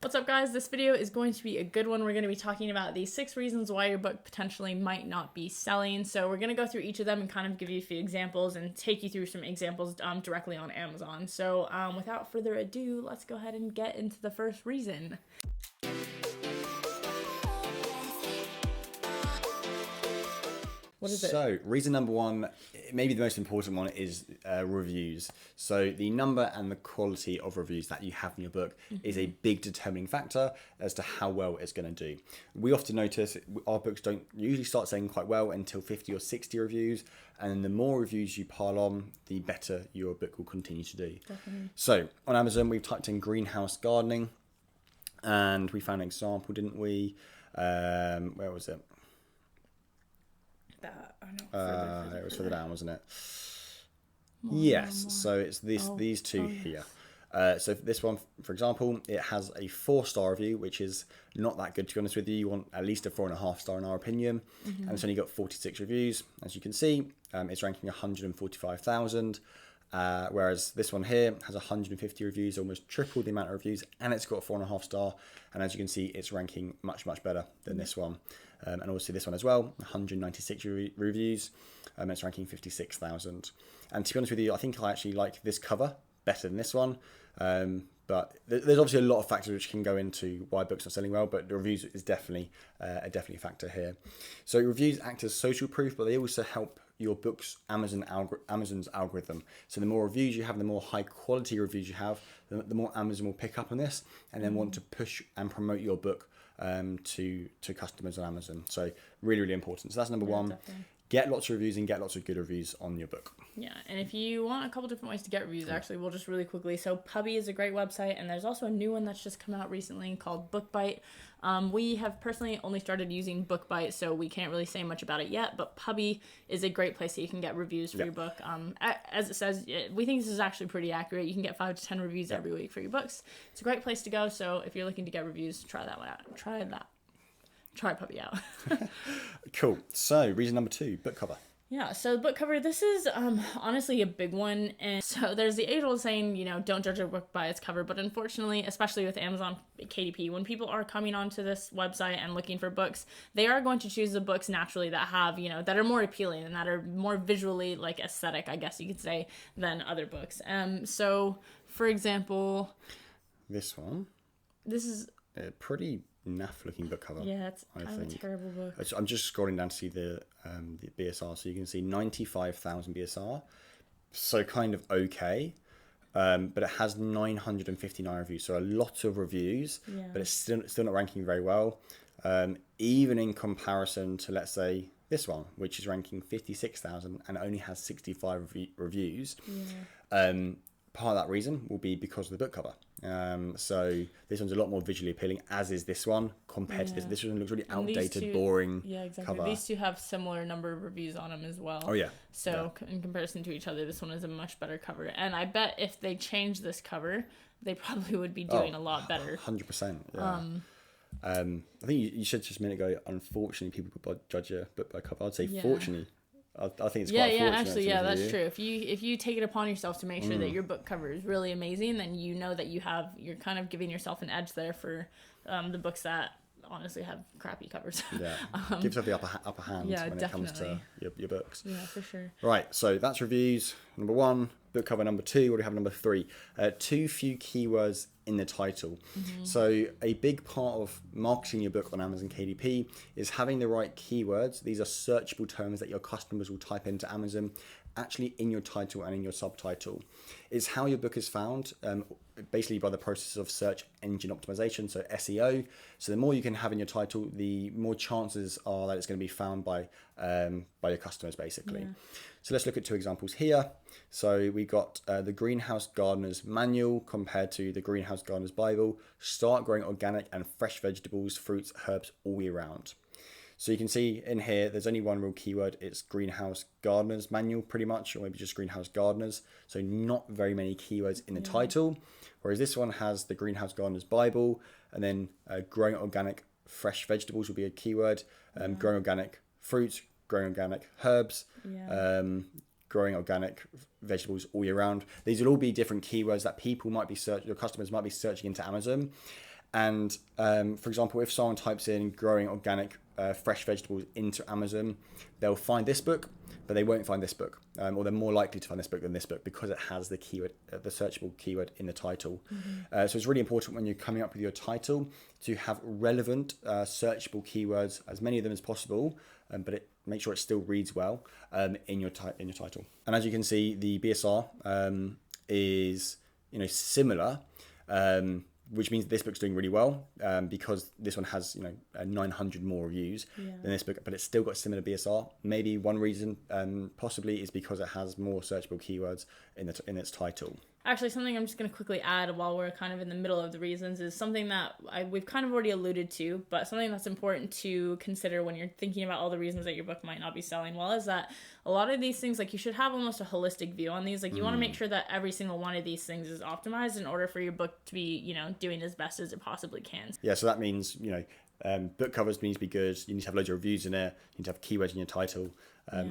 What's up, guys? This video is going to be a good one. We're going to be talking about the 6 reasons why your book potentially might not be selling. So we're going to go through each of them and kind of give you a few examples and take you through some examples directly on Amazon. So without further ado, let's go ahead and get into the first reason. What is it? So, reason number one, maybe the most important one, is reviews. So, the number and the quality of reviews that you have in your book is a big determining factor as to how well it's going to do. We often notice our books don't usually start selling quite well until 50 or 60 reviews, and the more reviews you pile on, the better your book will continue to do. Definitely. So, on Amazon, we've typed in greenhouse gardening, and we found an example, didn't we? Where was it? It was further down, wasn't it? Yes. So it's these two here. So this one, for example, it has a 4-star review, which is not that good, to be honest with you. You want at least a 4.5 star in our opinion. And it's only got 46 reviews. As you can see, it's ranking 145,000. Whereas this one here has 150 reviews, almost triple the amount of reviews, and it's got a 4.5 star. And as you can see, it's ranking much better than this one. And also this one as well, 196 reviews, it's ranking 56,000. And to be honest with you, I think I actually like this cover better than this one. But there's obviously a lot of factors which can go into why books are selling well, but the reviews is definitely a factor here. So reviews act as social proof, but they also help your book's Amazon's algorithm. So the more reviews you have, the more high quality reviews you have, the more Amazon will pick up on this and then want to push and promote your book to customers on Amazon. So really important. So that's number one. Definitely. Get lots of reviews and get lots of good reviews on your book. Yeah, and if you want a couple different ways to get reviews, actually, we'll just really quickly. So Puppy is a great website, and there's also a new one that's just come out recently called BookBite. We have personally only started using BookBite, so we can't really say much about it yet, but Puppy is a great place that you can get reviews for your book. As it says, we think this is actually pretty accurate. You can get 5 to 10 reviews every week for your books. It's a great place to go, so if you're looking to get reviews, try that one out. Try Puppy out. Cool. So reason number 2, book cover. Yeah, so the book cover, this is honestly a big one. And so there's the age-old saying, don't judge a book by its cover. But unfortunately, especially with Amazon KDP, when people are coming onto this website and looking for books, they are going to choose the books naturally that have, that are more appealing and that are more visually like aesthetic, I guess you could say, than other books. So, for example, this is a pretty naff looking book cover. Yeah, it's kind of a terrible book. I'm just scrolling down to see the BSR, so you can see 95,000 BSR, so kind of okay, but it has 959 reviews, so a lot of reviews, but it's still not ranking very well, even in comparison to, let's say, this one, which is ranking 56,000 and only has 65 reviews. Part of that reason will be because of the book cover. So this one's a lot more visually appealing, as is this one, compared to this. This one looks really outdated, boring. Yeah, exactly. Cover. These two have similar number of reviews on them as well. Oh yeah. So in comparison to each other, this one is a much better cover. And I bet if they changed this cover, they probably would be doing a lot better. 100%. Yeah. I think you said just a minute ago, unfortunately, people could judge a book by cover. I'd say fortunately. I think it's quite fortunate. Actually, that's true. If you take it upon yourself to make sure that your book cover is really amazing, then you know that you're kind of giving yourself an edge there for the books that honestly have crappy covers. Yeah, give yourself the upper hand when it comes to your books. Yeah, for sure. Right, so that's reviews. Number 1, book cover. Number 2, what do we have? Number 3, too few keywords in the title. So a big part of marketing your book on Amazon KDP is having the right keywords. These are searchable terms that your customers will type into Amazon, actually in your title and in your subtitle. It's how your book is found, basically by the process of search engine optimization, so SEO. So the more you can have in your title, the more chances are that it's going to be found by your customers, basically. So let's look at 2 examples here. So we got the Greenhouse Gardener's Manual compared to the Greenhouse Gardener's Bible. Start growing organic and fresh vegetables, fruits, herbs all year round. So you can see in here, there's only one real keyword. It's Greenhouse Gardener's Manual, pretty much, or maybe just Greenhouse Gardeners. So not very many keywords in the title. Whereas this one has the Greenhouse Gardener's Bible, and then growing organic fresh vegetables will be a keyword. Growing organic fruits, growing organic herbs, growing organic vegetables all year round. These will all be different keywords that people might be your customers might be searching into Amazon. And for example, if someone types in growing organic fresh vegetables into Amazon, they'll find this book, but they won't find this book, or they're more likely to find this book than this book because it has the keyword, the searchable keyword in the title. So it's really important when you're coming up with your title to have relevant searchable keywords, as many of them as possible, but make sure it still reads well in your title. And as you can see, the BSR is similar. Which means this book's doing really well because this one has 900 more reviews than this book, but it's still got similar BSR. Maybe one reason possibly is because it has more searchable keywords in its title. Actually, something I'm just going to quickly add while we're kind of in the middle of the reasons is something that we've kind of already alluded to, but something that's important to consider when you're thinking about all the reasons that your book might not be selling well is that a lot of these things, like, you should have almost a holistic view on these. Like, you want to make sure that every single one of these things is optimized in order for your book to be, doing as best as it possibly can. Yeah, so that means, book covers need to be good. You need to have loads of reviews in it. You need to have keywords in your title.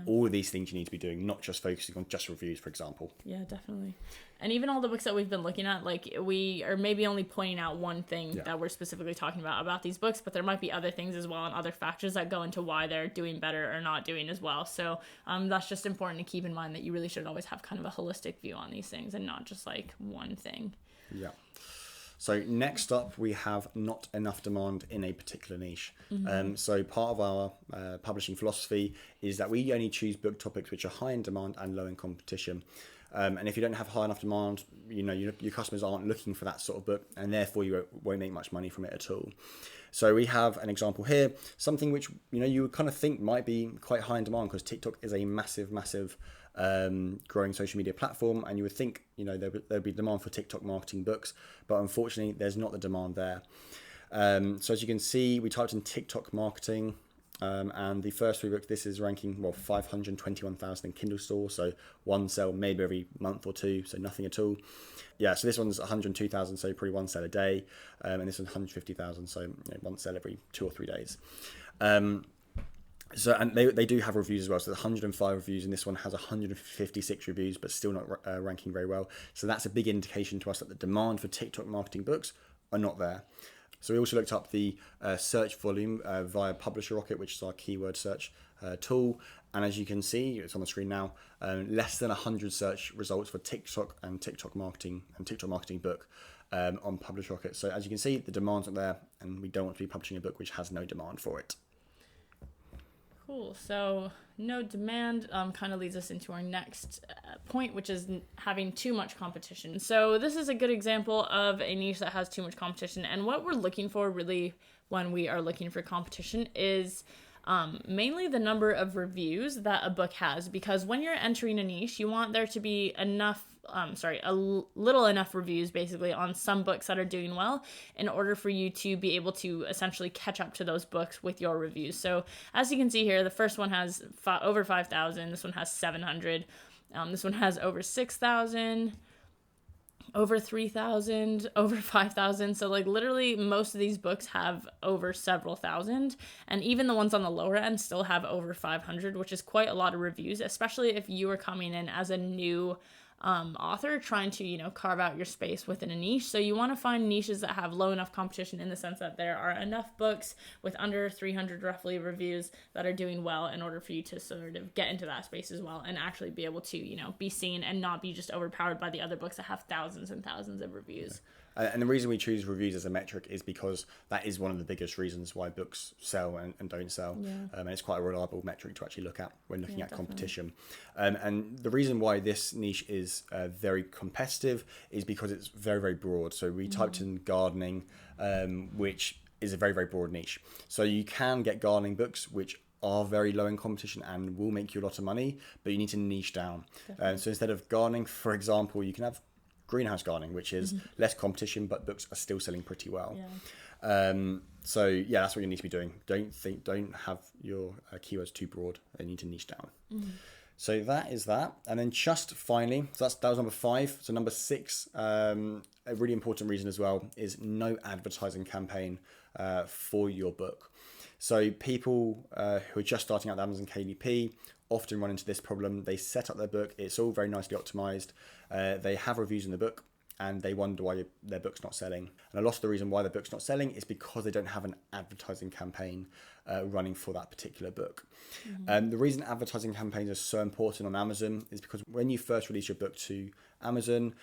All of these things you need to be doing, not just focusing on just reviews, for example. Yeah, definitely. And even all the books that we've been looking at, like, we are maybe only pointing out one thing that we're specifically talking about these books, but there might be other things as well and other factors that go into why they're doing better or not doing as well. So that's just important to keep in mind, that you really should always have kind of a holistic view on these things and not just like one thing. Yeah. So next up, we have not enough demand in a particular niche. So part of our publishing philosophy is that we only choose book topics which are high in demand and low in competition. And if you don't have high enough demand, your customers aren't looking for that sort of book, and therefore you won't make much money from it at all. So we have an example here, something which you would kind of think might be quite high in demand because TikTok is a massive growing social media platform, and you would think there'd be demand for TikTok marketing books, but unfortunately there's not the demand there. So as you can see, we typed in TikTok marketing, and the first 3 books, this is ranking 521,000 in Kindle store, so one sell maybe every month or 2, so nothing at all. Yeah, so this one's 102,000, so probably one sell a day, and this one's 150,000, so one sell every 2 or 3 days. So, and they do have reviews as well. So there's 105 reviews, and this one has 156 reviews, but still not ranking very well. So that's a big indication to us that the demand for TikTok marketing books are not there. So we also looked up the search volume via Publisher Rocket, which is our keyword search tool. And as you can see, it's on the screen now, less than 100 search results for TikTok and TikTok marketing book on Publisher Rocket. So as you can see, the demand's not there, and we don't want to be publishing a book which has no demand for it. Cool. So no demand kind of leads us into our next point, which is having too much competition. So this is a good example of a niche that has too much competition. And what we're looking for really when we are looking for competition is mainly the number of reviews that a book has, because when you're entering a niche, you want there to be little enough reviews basically on some books that are doing well in order for you to be able to essentially catch up to those books with your reviews. So as you can see here, the first one has over 5,000, this one has 700, this one has over 6,000, over 3,000, over 5,000. So like literally most of these books have over several thousand, and even the ones on the lower end still have over 500, which is quite a lot of reviews, especially if you are coming in as a new author trying to carve out your space within a niche. So you want to find niches that have low enough competition in the sense that there are enough books with under 300 roughly reviews that are doing well in order for you to sort of get into that space as well and actually be able to be seen and not be just overpowered by the other books that have thousands and thousands of reviews. And the reason we choose reviews as a metric is because that is one of the biggest reasons why books sell and don't sell. Yeah. And it's quite a reliable metric to actually look at when looking at competition. And the reason why this niche is very competitive is because it's very, very broad. So we typed in gardening, which is a very, very broad niche. So you can get gardening books which are very low in competition and will make you a lot of money, but you need to niche down. So instead of gardening, for example, you can have greenhouse gardening, which is less competition, but books are still selling pretty well. So yeah, that's what you need to be doing. Don't have your keywords too broad. They need to niche down. So that is that. And then just finally, so that was number 5. So number 6, a really important reason as well is no advertising campaign for your book. So people who are just starting out with Amazon KDP often run into this problem. They set up their book, it's all very nicely optimized, they have reviews in the book, and they wonder why their book's not selling. And a lot of the reason why their book's not selling is because they don't have an advertising campaign running for that particular book. The reason advertising campaigns are so important on Amazon is because when you first release your book to Amazon,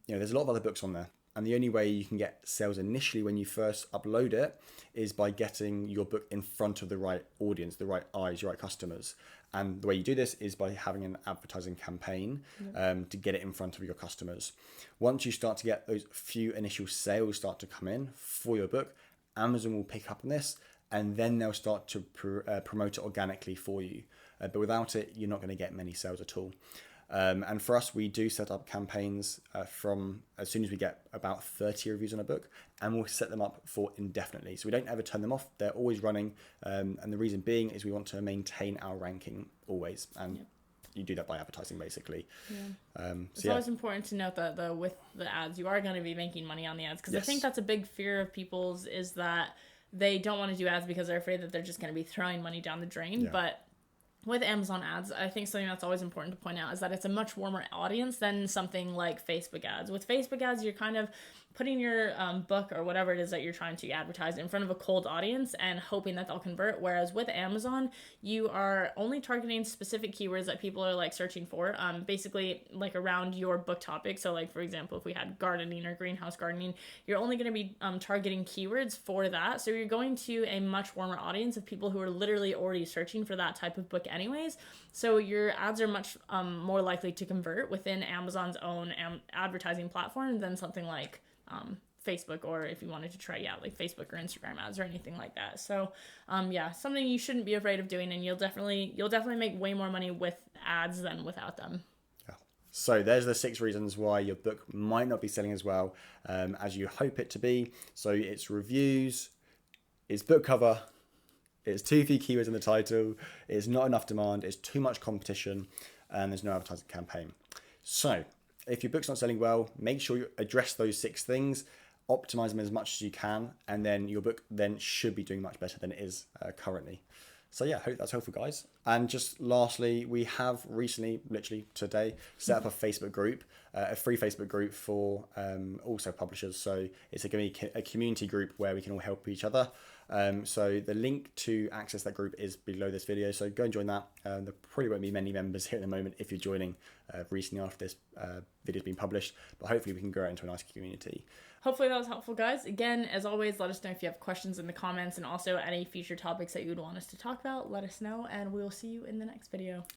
there's a lot of other books on there. And the only way you can get sales initially when you first upload it is by getting your book in front of the right audience, the right eyes, your right customers. And the way you do this is by having an advertising campaign to get it in front of your customers. Once you start to get those few initial sales start to come in for your book, Amazon will pick up on this, and then they'll start to promote it organically for you. But without it, you're not going to get many sales at all. And for us, we do set up campaigns from as soon as we get about 30 reviews on a book, and we'll set them up for indefinitely. So we don't ever turn them off. They're always running. And the reason being is we want to maintain our ranking always. And you do that by advertising, basically. It's always important to note that with the ads, you are going to be making money on the ads. Because I think that's a big fear of people's, is that they don't want to do ads because they're afraid that they're just going to be throwing money down the drain. But with Amazon ads, I think something that's always important to point out is that it's a much warmer audience than something like Facebook ads. With Facebook ads, you're kind of putting your book or whatever it is that you're trying to advertise in front of a cold audience and hoping that they'll convert. Whereas with Amazon, you are only targeting specific keywords that people are like searching for, basically like around your book topic. So like, for example, if we had gardening or greenhouse gardening, you're only going to be targeting keywords for that. So you're going to a much warmer audience of people who are literally already searching for that type of book anyways. So your ads are much more likely to convert within Amazon's own advertising platform than something like Facebook, or if you wanted to try out like Facebook or Instagram ads or anything like that. So something you shouldn't be afraid of doing, and you'll definitely make way more money with ads than without them. So there's the 6 reasons why your book might not be selling as well as you hope it to be. So it's reviews, it's book cover, it's too few keywords in the title, it's not enough demand, it's too much competition, and there's no advertising campaign. So if your book's not selling well, make sure you address those 6 things, optimize them as much as you can, and then your book then should be doing much better than it is currently. So yeah, I hope that's helpful, guys. And just lastly, we have recently, literally today, set up a Facebook group, a free Facebook group for also publishers. So it's going to be a community group where we can all help each other. So the link to access that group is below this video. So go and join that. There probably won't be many members here at the moment if you're joining recently after this video's been published, but hopefully we can grow it into a nice community. Hopefully that was helpful, guys. Again, as always, let us know if you have questions in the comments, and also any future topics that you would want us to talk about, let us know, and we will see you in the next video.